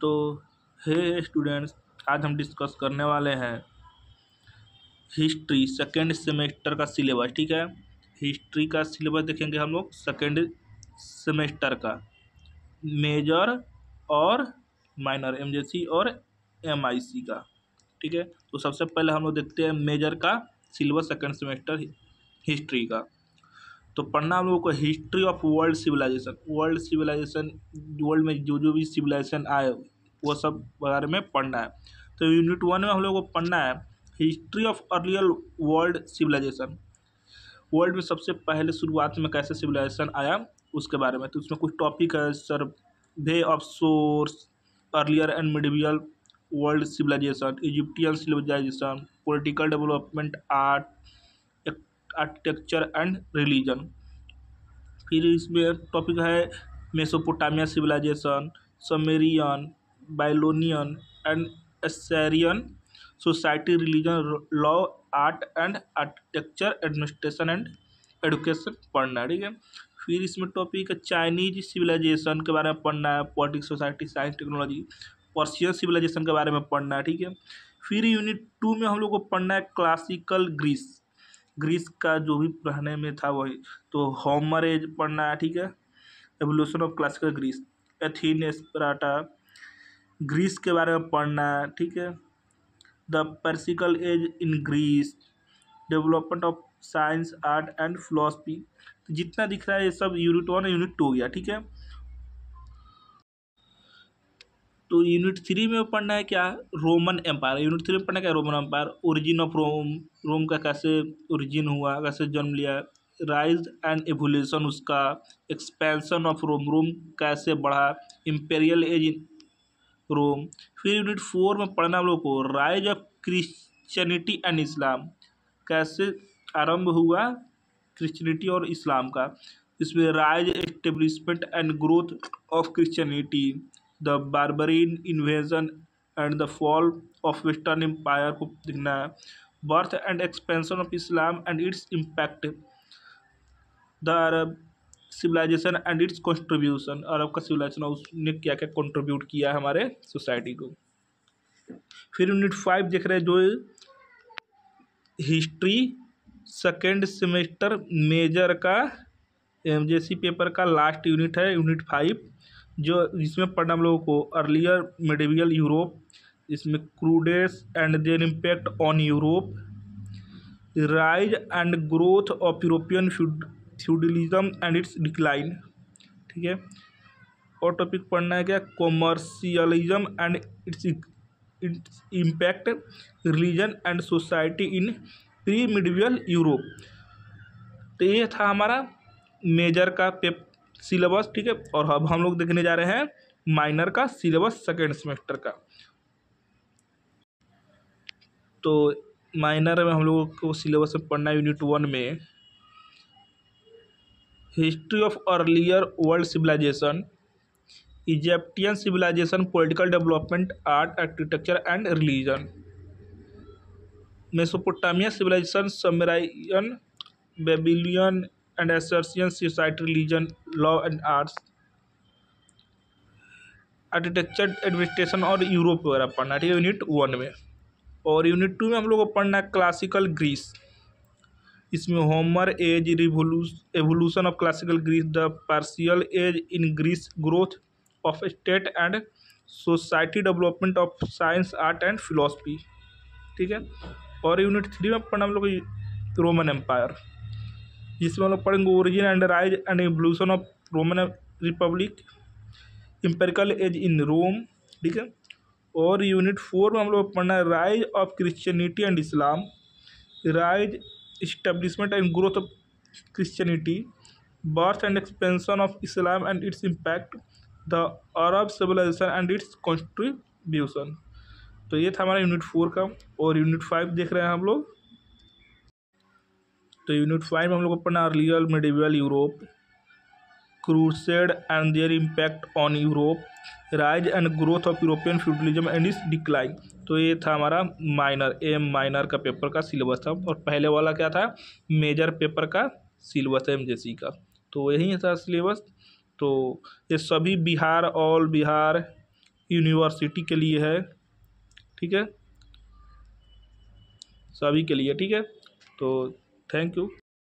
तो हे स्टूडेंट्स, आज हम डिस्कस करने वाले हैं हिस्ट्री सेकेंड सेमेस्टर का सिलेबस। ठीक है, हिस्ट्री का सिलेबस देखेंगे हम लोग सेकेंड सेमेस्टर का, मेजर और माइनर, एमजेसी और एमआईसी का। ठीक है, तो सबसे पहले हम लोग देखते हैं मेजर का सिलेबस सेकेंड सेमेस्टर हिस्ट्री का। तो पढ़ना हम लोगों को history of world civilization. World में जो भी सिविलाइजेशन आए वो सब बारे में पढ़ना है। तो यूनिट 1 में हम लोगों को पढ़ना है history of earlier world civilization. World में सबसे पहले शुरुआत में कैसे सिविलाइजेशन आया उसके बारे में। तो उसमें कुछ टॉपिक है, survey of source, earlier and medieval world civilisation, Egyptian civilisation, political development, art, architecture and religion. फिर इसमें टॉपिक है Mesopotamia civilisation, Sumerian, Babylonian and Assyrian society, religion, law, art and architecture, administration and education पढ़ना है। ठीक है, फिर इसमें topic है चाइनीज सिविलाइजेशन के बारे में पढ़ना है, politics, society, science, technology, Persian civilization के बारे में पढ़ना है। ठीक है, फिर यूनिट 2 में हम लोग को पढ़ना है क्लासिकल ग्रीस। ग्रीस का जो भी पढ़ने में था वही, तो होमर एज पढ़ना है। ठीक है, evolution of classical Greece, Athens, Sparta, Greece के बारे में पढ़ना है। ठीक है, the Periclean age in Greece, development of science, art and philosophy. तो जितना दिख रहा है ये सब यूनिट 1 यूनिट 2 हो गया। ठीक है, तो यूनिट 3 में पढ़ना है क्या, रोमन एम्पायर। यूनिट 3 में पढ़ना क्या, Roman empire, origin of Rome, Rome का कैसे ओरिजिन हुआ, कैसे जन्म लिया, राइज एंड एवोल्यूशन उसका, एक्सपेंशन ऑफ रोम, रोम कैसे बढ़ा, इम्पेरियल एज इन रोम। फिर यूनिट 4 में पढ़ना हम लोग को rise of Christianity and Islam, कैसे आरंभ हुआ क्रिश्चियनिटी और इस्लाम का। इसमें rise, establishment and growth of Christianity, the barbarian invasion and the fall of western empire को देखना है, birth and expansion of Islam and its impact, the Arab civilisation and its contribution, Arab का civilisation उसने क्या क्या contribute किया है हमारे सोसाइटी को। फिर यूनिट 5 देख रहे हैं जो हिस्ट्री सेकेंड सेमेस्टर मेजर का एमजेसी पेपर का लास्ट यूनिट है, यूनिट 5, जो इसमें पढ़ना हम लोगों को अर्लियर मिडिवल यूरोप, इसमें crusades and their impact on Europe, rise and growth of European feudalism and its decline. ठीक है, और टॉपिक पढ़ना है क्या, commercialism and its impact, religion and society in pre medieval Europe. तो ये था हमारा मेजर का सिलेबस। ठीक है, और अब हम लोग देखने जा रहे हैं माइनर का सिलेबस सेकेंड सेमेस्टर का। तो माइनर में हम लोगों को सिलेबस में पढ़ना है यूनिट 1 में history of earlier world civilisation, Egyptian civilisation, political development, art, architecture and religion, Mesopotamia civilisation, Sumerian, Babylonian and Assyrian society, religion, law and arts, architecture, administration और यूरोप वगैरह पढ़ना है। ठीक है, यूनिट 1 में। और यूनिट 2 में हम लोग को पढ़ना है क्लासिकल ग्रीस। इसमें Homer age, evolution of classical Greece, the partial age in Greece, growth of state and society, development of science, art and philosophy. ठीक है, और यूनिट 3 में पढ़ना हम लोग रोमन एम्पायर, जिसमें हम लोग पढ़ेंगे origin and rise and evolution of Roman republic, imperial age in Rome. ठीक है, और यूनिट 4 में हम लोग पढ़ना है rise of Christianity and Islam, rise, establishment and growth of Christianity, birth and expansion of Islam and its impact, the Arab civilisation and its contribution. तो ये था हमारा यूनिट 4 का। और यूनिट 5 देख रहे हैं हम लोग। तो यूनिट 5 में हम लोग को पढ़ना earlier medieval Europe, crusade and their impact on Europe, rise and growth of European feudalism and its decline. तो ये था हमारा माइनर, एम माइनर का पेपर का सिलेबस था। और पहले वाला क्या था, मेजर पेपर का सिलेबस है एमजेसी का। तो यही था सिलेबस। तो ये सभी बिहार, ऑल बिहार, यूनिवर्सिटी के लिए है, ठीक है, सभी के लिए, ठीक है। तो थैंक यू।